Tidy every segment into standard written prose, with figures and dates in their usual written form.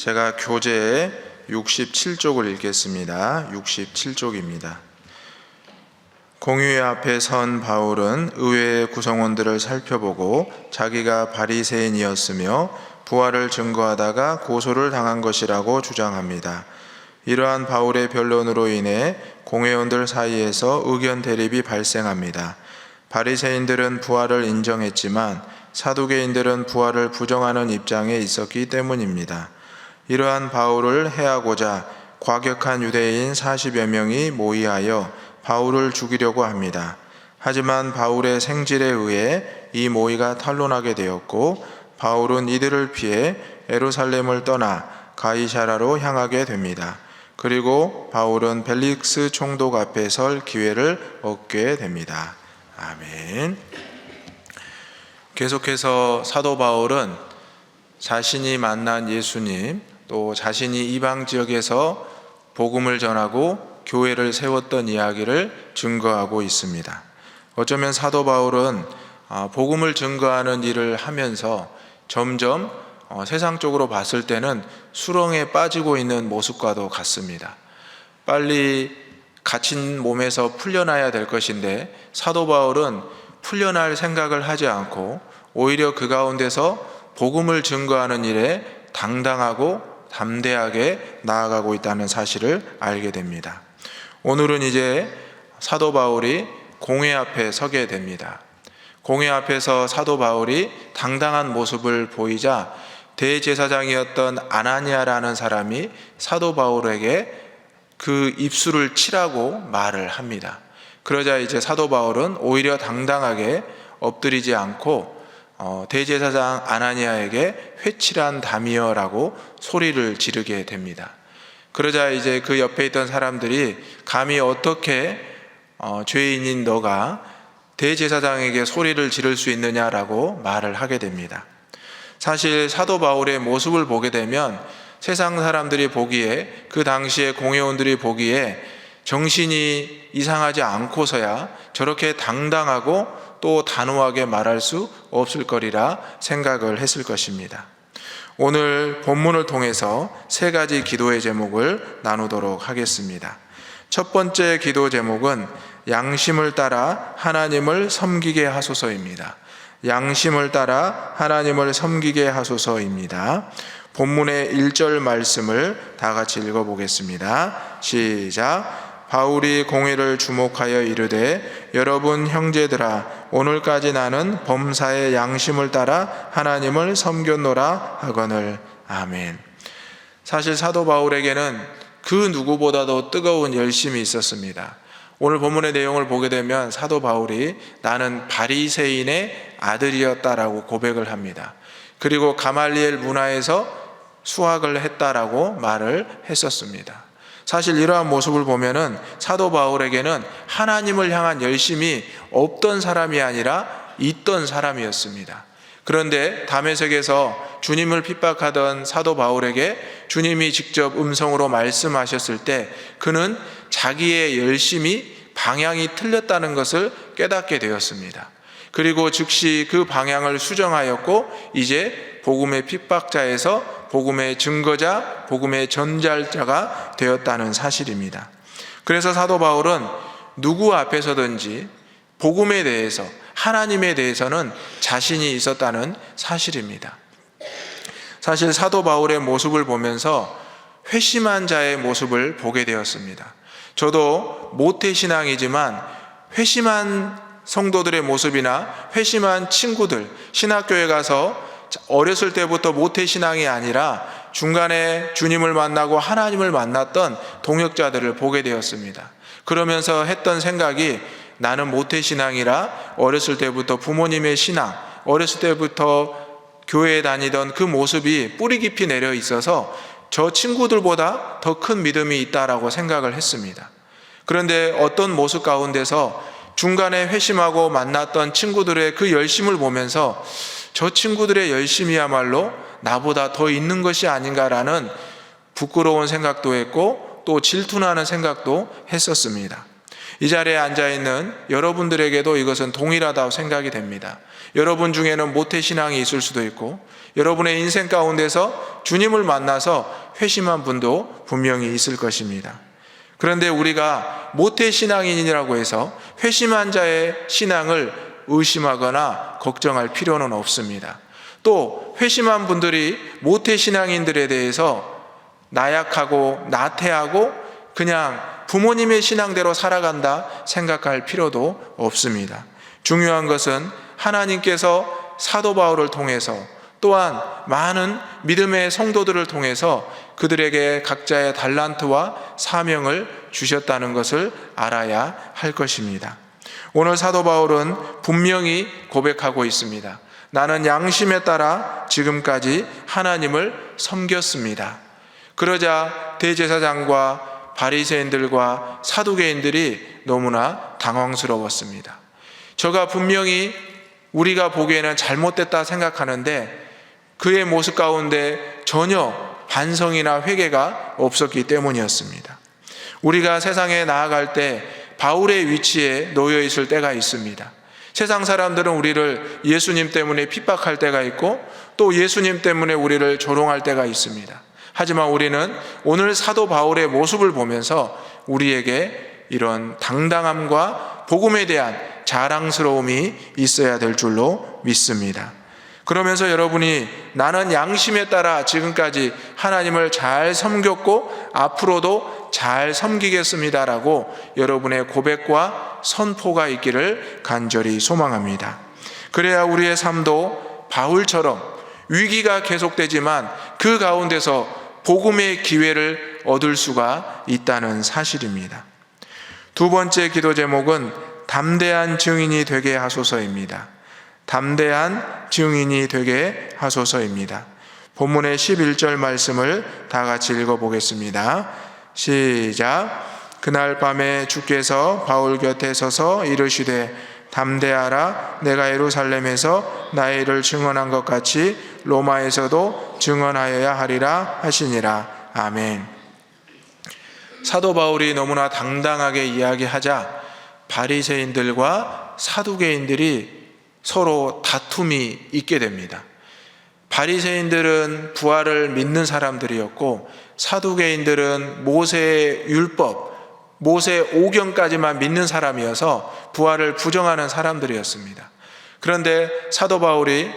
제가 교재 67쪽을 읽겠습니다. 67쪽입니다. 공회 앞에 선 바울은 의회의 구성원들을 살펴보고 자기가 바리새인이었으며 부활을 증거하다가 고소를 당한 것이라고 주장합니다. 이러한 바울의 변론으로 인해 공회원들 사이에서 의견 대립이 발생합니다. 바리새인들은 부활을 인정했지만 사두개인들은 부활을 부정하는 입장에 있었기 때문입니다. 이러한 바울을 해하고자 과격한 유대인 40여 명이 모의하여 바울을 죽이려고 합니다. 하지만 바울의 생질에 의해 이 모의가 탄론하게 되었고 바울은 이들을 피해 예루살렘을 떠나 가이사라로 향하게 됩니다. 그리고 바울은 벨릭스 총독 앞에 설 기회를 얻게 됩니다. 아멘. 계속해서 사도 바울은 자신이 만난 예수님, 또 자신이 이방 지역에서 복음을 전하고 교회를 세웠던 이야기를 증거하고 있습니다. 어쩌면 사도 바울은 복음을 증거하는 일을 하면서 점점 세상적으로 봤을 때는 수렁에 빠지고 있는 모습과도 같습니다. 빨리 갇힌 몸에서 풀려나야 될 것인데 사도 바울은 풀려날 생각을 하지 않고 오히려 그 가운데서 복음을 증거하는 일에 당당하고 담대하게 나아가고 있다는 사실을 알게 됩니다. 오늘은 이제 사도 바울이 공회 앞에 서게 됩니다. 공회 앞에서 사도 바울이 당당한 모습을 보이자 대제사장이었던 아나니아라는 사람이 사도 바울에게 그 입술을 치라고 말을 합니다. 그러자 이제 사도 바울은 오히려 당당하게 엎드리지 않고 대제사장 아나니아에게 회칠한 담이여라고 소리를 지르게 됩니다. 그러자 이제 그 옆에 있던 사람들이 감히 어떻게 죄인인 너가 대제사장에게 소리를 지를 수 있느냐라고 말을 하게 됩니다. 사실 사도 바울의 모습을 보게 되면 세상 사람들이 보기에, 그 당시에 공회원들이 보기에 정신이 이상하지 않고서야 저렇게 당당하고 또 단호하게 말할 수 없을 거리라 생각을 했을 것입니다. 오늘 본문을 통해서 세 가지 기도의 제목을 나누도록 하겠습니다. 첫 번째 기도 제목은 양심을 따라 하나님을 섬기게 하소서입니다. 양심을 따라 하나님을 섬기게 하소서입니다. 본문의 1절 말씀을 다 같이 읽어보겠습니다. 시작. 바울이 공회를 주목하여 이르되 여러분 형제들아 오늘까지 나는 범사의 양심을 따라 하나님을 섬겼노라 하거늘. 아멘. 사실 사도 바울에게는 그 누구보다도 뜨거운 열심이 있었습니다. 오늘 본문의 내용을 보게 되면 사도 바울이 나는 바리새인의 아들이었다라고 고백을 합니다. 그리고 가말리엘 문화에서 수학을 했다라고 말을 했었습니다. 사실 이러한 모습을 보면은 사도 바울에게는 하나님을 향한 열심이 없던 사람이 아니라 있던 사람이었습니다. 그런데 다메섹에서 주님을 핍박하던 사도 바울에게 주님이 직접 음성으로 말씀하셨을 때 그는 자기의 열심이 방향이 틀렸다는 것을 깨닫게 되었습니다. 그리고 즉시 그 방향을 수정하였고 이제 복음의 핍박자에서 복음의 증거자, 복음의 전달자가 되었다는 사실입니다. 그래서 사도 바울은 누구 앞에서든지 복음에 대해서, 하나님에 대해서는 자신이 있었다는 사실입니다. 사실 사도 바울의 모습을 보면서 회심한 자의 모습을 보게 되었습니다. 저도 모태신앙이지만 회심한 성도들의 모습이나 회심한 친구들, 신학교에 가서 어렸을 때부터 모태신앙이 아니라 중간에 주님을 만나고 하나님을 만났던 동역자들을 보게 되었습니다. 그러면서 했던 생각이 나는 모태신앙이라 어렸을 때부터 부모님의 신앙, 어렸을 때부터 교회에 다니던 그 모습이 뿌리 깊이 내려 있어서 저 친구들보다 더 큰 믿음이 있다라고 생각을 했습니다. 그런데 어떤 모습 가운데서 중간에 회심하고 만났던 친구들의 그 열심을 보면서 저 친구들의 열심이야말로 나보다 더 있는 것이 아닌가라는 부끄러운 생각도 했고 또 질투나는 생각도 했었습니다. 이 자리에 앉아있는 여러분들에게도 이것은 동일하다고 생각이 됩니다. 여러분 중에는 모태신앙이 있을 수도 있고 여러분의 인생 가운데서 주님을 만나서 회심한 분도 분명히 있을 것입니다. 그런데 우리가 모태신앙인이라고 해서 회심한 자의 신앙을 의심하거나 걱정할 필요는 없습니다. 또 회심한 분들이 모태신앙인들에 대해서 나약하고 나태하고 그냥 부모님의 신앙대로 살아간다 생각할 필요도 없습니다. 중요한 것은 하나님께서 사도 바울을 통해서 또한 많은 믿음의 성도들을 통해서 그들에게 각자의 달란트와 사명을 주셨다는 것을 알아야 할 것입니다. 오늘 사도 바울은 분명히 고백하고 있습니다. 나는 양심에 따라 지금까지 하나님을 섬겼습니다. 그러자 대제사장과 바리새인들과 사두개인들이 너무나 당황스러웠습니다. 저가 분명히 우리가 보기에는 잘못됐다 생각하는데 그의 모습 가운데 전혀 반성이나 회개가 없었기 때문이었습니다. 우리가 세상에 나아갈 때 바울의 위치에 놓여 있을 때가 있습니다. 세상 사람들은 우리를 예수님 때문에 핍박할 때가 있고 또 예수님 때문에 우리를 조롱할 때가 있습니다. 하지만 우리는 오늘 사도 바울의 모습을 보면서 우리에게 이런 당당함과 복음에 대한 자랑스러움이 있어야 될 줄로 믿습니다. 그러면서 여러분이 나는 양심에 따라 지금까지 하나님을 잘 섬겼고 앞으로도 잘 섬기겠습니다라고 여러분의 고백과 선포가 있기를 간절히 소망합니다. 그래야 우리의 삶도 바울처럼 위기가 계속되지만 그 가운데서 복음의 기회를 얻을 수가 있다는 사실입니다. 두 번째 기도 제목은 담대한 증인이 되게 하소서입니다. 담대한 증인이 되게 하소서입니다. 본문의 11절 말씀을 다 같이 읽어보겠습니다. 시작. 그날 밤에 주께서 바울 곁에 서서 이르시되 담대하라. 내가 예루살렘에서 나의 일을 증언한 것 같이 로마에서도 증언하여야 하리라 하시니라. 아멘. 사도 바울이 너무나 당당하게 이야기하자 바리새인들과 사두개인들이 서로 다툼이 있게 됩니다. 바리새인들은 부활을 믿는 사람들이었고 사두개인들은 모세의 율법, 모세 오경까지만 믿는 사람이어서 부활을 부정하는 사람들이었습니다. 그런데 사도 바울이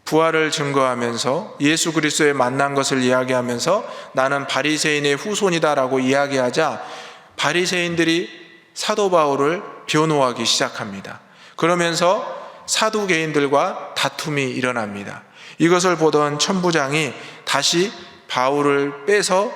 부활을 증거하면서 예수 그리스도의 만난 것을 이야기하면서 나는 바리새인의 후손이다라고 이야기하자 바리새인들이 사도 바울을 변호하기 시작합니다. 그러면서 사두개인들과 다툼이 일어납니다. 이것을 보던 천부장이 다시 바울을 빼서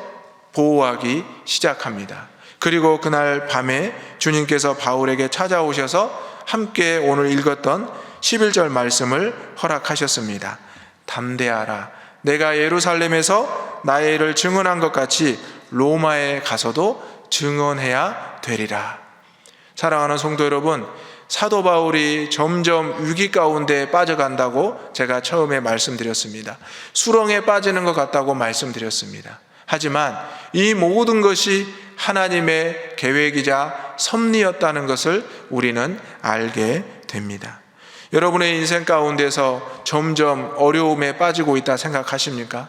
보호하기 시작합니다. 그리고 그날 밤에 주님께서 바울에게 찾아오셔서 함께 오늘 읽었던 11절 말씀을 허락하셨습니다. 담대하라. 내가 예루살렘에서 나의 일을 증언한 것 같이 로마에 가서도 증언해야 되리라. 사랑하는 성도 여러분, 사도 바울이 점점 위기 가운데 빠져간다고 제가 처음에 말씀드렸습니다. 수렁에 빠지는 것 같다고 말씀드렸습니다. 하지만 이 모든 것이 하나님의 계획이자 섭리였다는 것을 우리는 알게 됩니다. 여러분의 인생 가운데서 점점 어려움에 빠지고 있다 생각하십니까?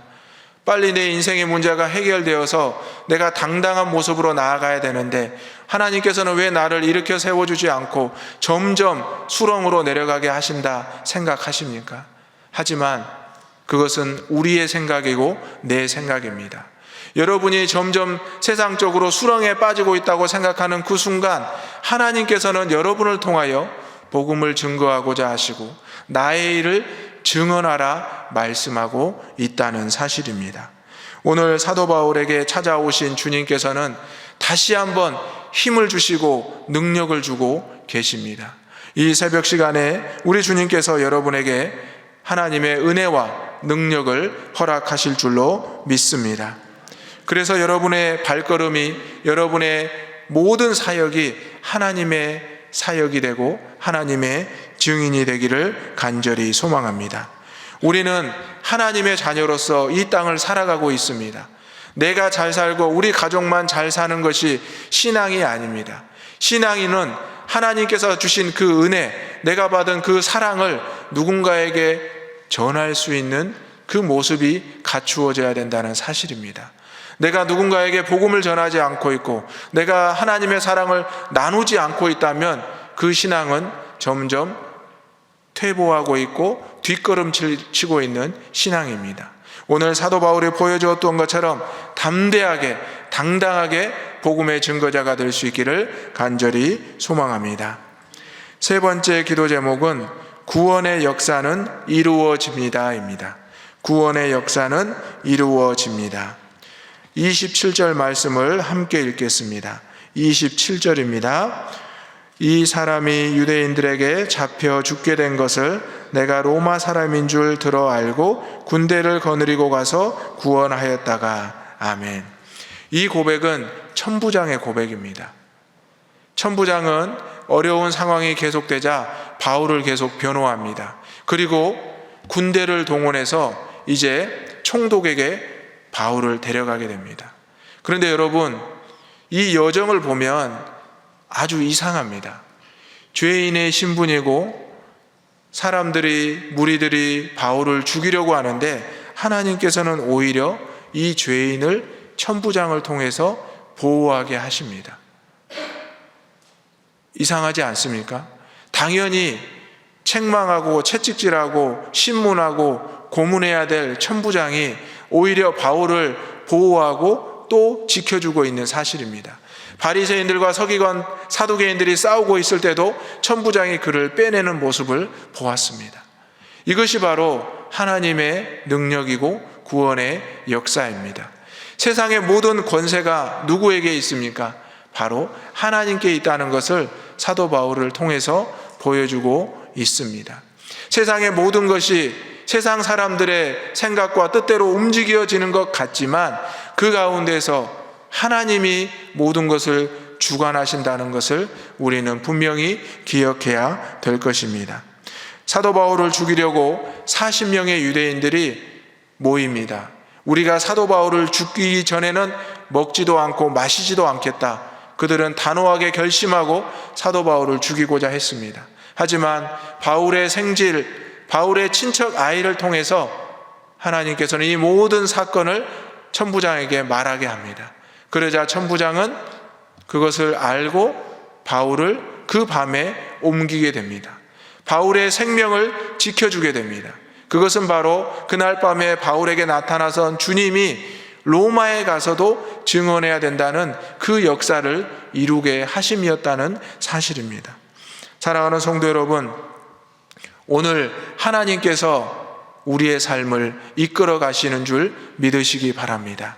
빨리 내 인생의 문제가 해결되어서 내가 당당한 모습으로 나아가야 되는데 하나님께서는 왜 나를 일으켜 세워주지 않고 점점 수렁으로 내려가게 하신다 생각하십니까? 하지만 그것은 우리의 생각이고 내 생각입니다. 여러분이 점점 세상적으로 수렁에 빠지고 있다고 생각하는 그 순간 하나님께서는 여러분을 통하여 복음을 증거하고자 하시고 나의 일을 증언하라 말씀하고 있다는 사실입니다. 오늘 사도 바울에게 찾아오신 주님께서는 다시 한번 힘을 주시고 능력을 주고 계십니다. 이 새벽 시간에 우리 주님께서 여러분에게 하나님의 은혜와 능력을 허락하실 줄로 믿습니다. 그래서 여러분의 발걸음이, 여러분의 모든 사역이 하나님의 사역이 되고 하나님의 증인이 되기를 간절히 소망합니다. 우리는 하나님의 자녀로서 이 땅을 살아가고 있습니다. 내가 잘 살고 우리 가족만 잘 사는 것이 신앙이 아닙니다. 신앙인은 하나님께서 주신 그 은혜, 내가 받은 그 사랑을 누군가에게 전할 수 있는 그 모습이 갖추어져야 된다는 사실입니다. 내가 누군가에게 복음을 전하지 않고 있고 내가 하나님의 사랑을 나누지 않고 있다면 그 신앙은 점점 퇴보하고 있고 뒷걸음치고 있는 신앙입니다. 오늘 사도 바울이 보여주었던 것처럼 담대하게 당당하게 복음의 증거자가 될 수 있기를 간절히 소망합니다. 세 번째 기도 제목은 구원의 역사는 이루어집니다입니다. 구원의 역사는 이루어집니다. 27절 말씀을 함께 읽겠습니다. 27절입니다. 이 사람이 유대인들에게 잡혀 죽게 된 것을 내가 로마 사람인 줄 들어 알고 군대를 거느리고 가서 구원하였다가. 아멘. 이 고백은 천부장의 고백입니다. 천부장은 어려운 상황이 계속되자 바울을 계속 변호합니다. 그리고 군대를 동원해서 이제 총독에게 바울을 데려가게 됩니다. 그런데 여러분, 이 여정을 보면 아주 이상합니다. 죄인의 신분이고 무리들이 바울을 죽이려고 하는데 하나님께서는 오히려 이 죄인을 천부장을 통해서 보호하게 하십니다. 이상하지 않습니까? 당연히 책망하고 채찍질하고 신문하고 고문해야 될 천부장이 오히려 바울을 보호하고 또 지켜주고 있는 사실입니다. 바리새인들과 서기관, 사두개인들이 싸우고 있을 때도 천부장이 그를 빼내는 모습을 보았습니다. 이것이 바로 하나님의 능력이고 구원의 역사입니다. 세상의 모든 권세가 누구에게 있습니까? 바로 하나님께 있다는 것을 사도 바울을 통해서 보여주고 있습니다. 세상의 모든 것이 세상 사람들의 생각과 뜻대로 움직여지는 것 같지만 그 가운데서 하나님이 모든 것을 주관하신다는 것을 우리는 분명히 기억해야 될 것입니다. 사도 바울을 죽이려고 40명의 유대인들이 모입니다. 우리가 사도 바울을 죽이기 전에는 먹지도 않고 마시지도 않겠다. 그들은 단호하게 결심하고 사도 바울을 죽이고자 했습니다. 하지만 바울의 생질, 바울의 친척 아이를 통해서 하나님께서는 이 모든 사건을 천부장에게 말하게 합니다. 그러자 천부장은 그것을 알고 바울을 그 밤에 옮기게 됩니다. 바울의 생명을 지켜주게 됩니다. 그것은 바로 그날 밤에 바울에게 나타나선 주님이 로마에 가서도 증언해야 된다는 그 역사를 이루게 하심이었다는 사실입니다. 사랑하는 성도 여러분, 오늘 하나님께서 우리의 삶을 이끌어 가시는 줄 믿으시기 바랍니다.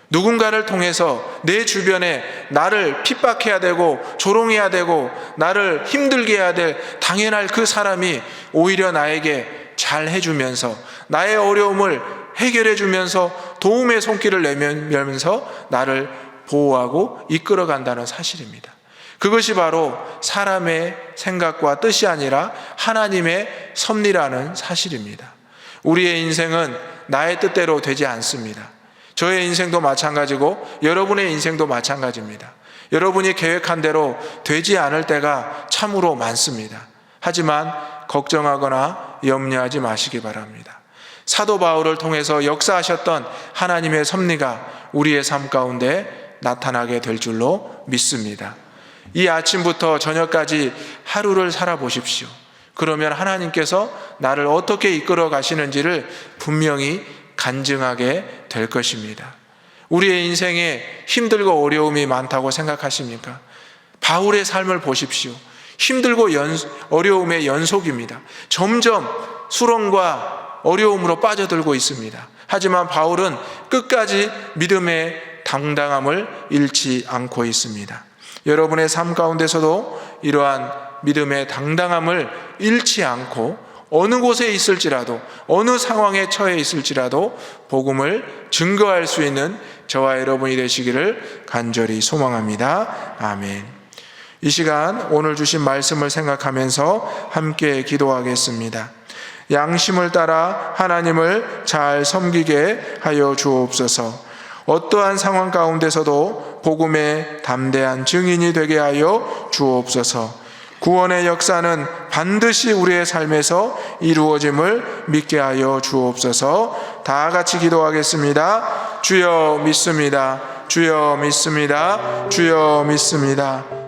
누군가를 통해서 내 주변에 나를 핍박해야 되고 조롱해야 되고 나를 힘들게 해야 될 당연할 그 사람이 오히려 나에게 잘 해주면서 나의 어려움을 해결해 주면서 도움의 손길을 내면서 나를 보호하고 이끌어 간다는 사실입니다. 그것이 바로 사람의 생각과 뜻이 아니라 하나님의 섭리라는 사실입니다. 우리의 인생은 나의 뜻대로 되지 않습니다. 저의 인생도 마찬가지고 여러분의 인생도 마찬가지입니다. 여러분이 계획한 대로 되지 않을 때가 참으로 많습니다. 하지만 걱정하거나 염려하지 마시기 바랍니다. 사도 바울을 통해서 역사하셨던 하나님의 섭리가 우리의 삶 가운데 나타나게 될 줄로 믿습니다. 이 아침부터 저녁까지 하루를 살아보십시오. 그러면 하나님께서 나를 어떻게 이끌어 가시는지를 분명히 간증하게 될 것입니다. 우리의 인생에 힘들고 어려움이 많다고 생각하십니까? 바울의 삶을 보십시오. 힘들고 어려움의 연속입니다. 점점 수렁과 어려움으로 빠져들고 있습니다. 하지만 바울은 끝까지 믿음의 당당함을 잃지 않고 있습니다. 여러분의 삶 가운데서도 이러한 믿음의 당당함을 잃지 않고 어느 곳에 있을지라도 어느 상황에 처해 있을지라도 복음을 증거할 수 있는 저와 여러분이 되시기를 간절히 소망합니다. 아멘. 이 시간 오늘 주신 말씀을 생각하면서 함께 기도하겠습니다. 양심을 따라 하나님을 잘 섬기게 하여 주옵소서. 어떠한 상황 가운데서도 복음의 담대한 증인이 되게 하여 주옵소서. 구원의 역사는 반드시 우리의 삶에서 이루어짐을 믿게 하여 주옵소서. 다 같이 기도하겠습니다. 주여 믿습니다. 주여 믿습니다. 주여 믿습니다.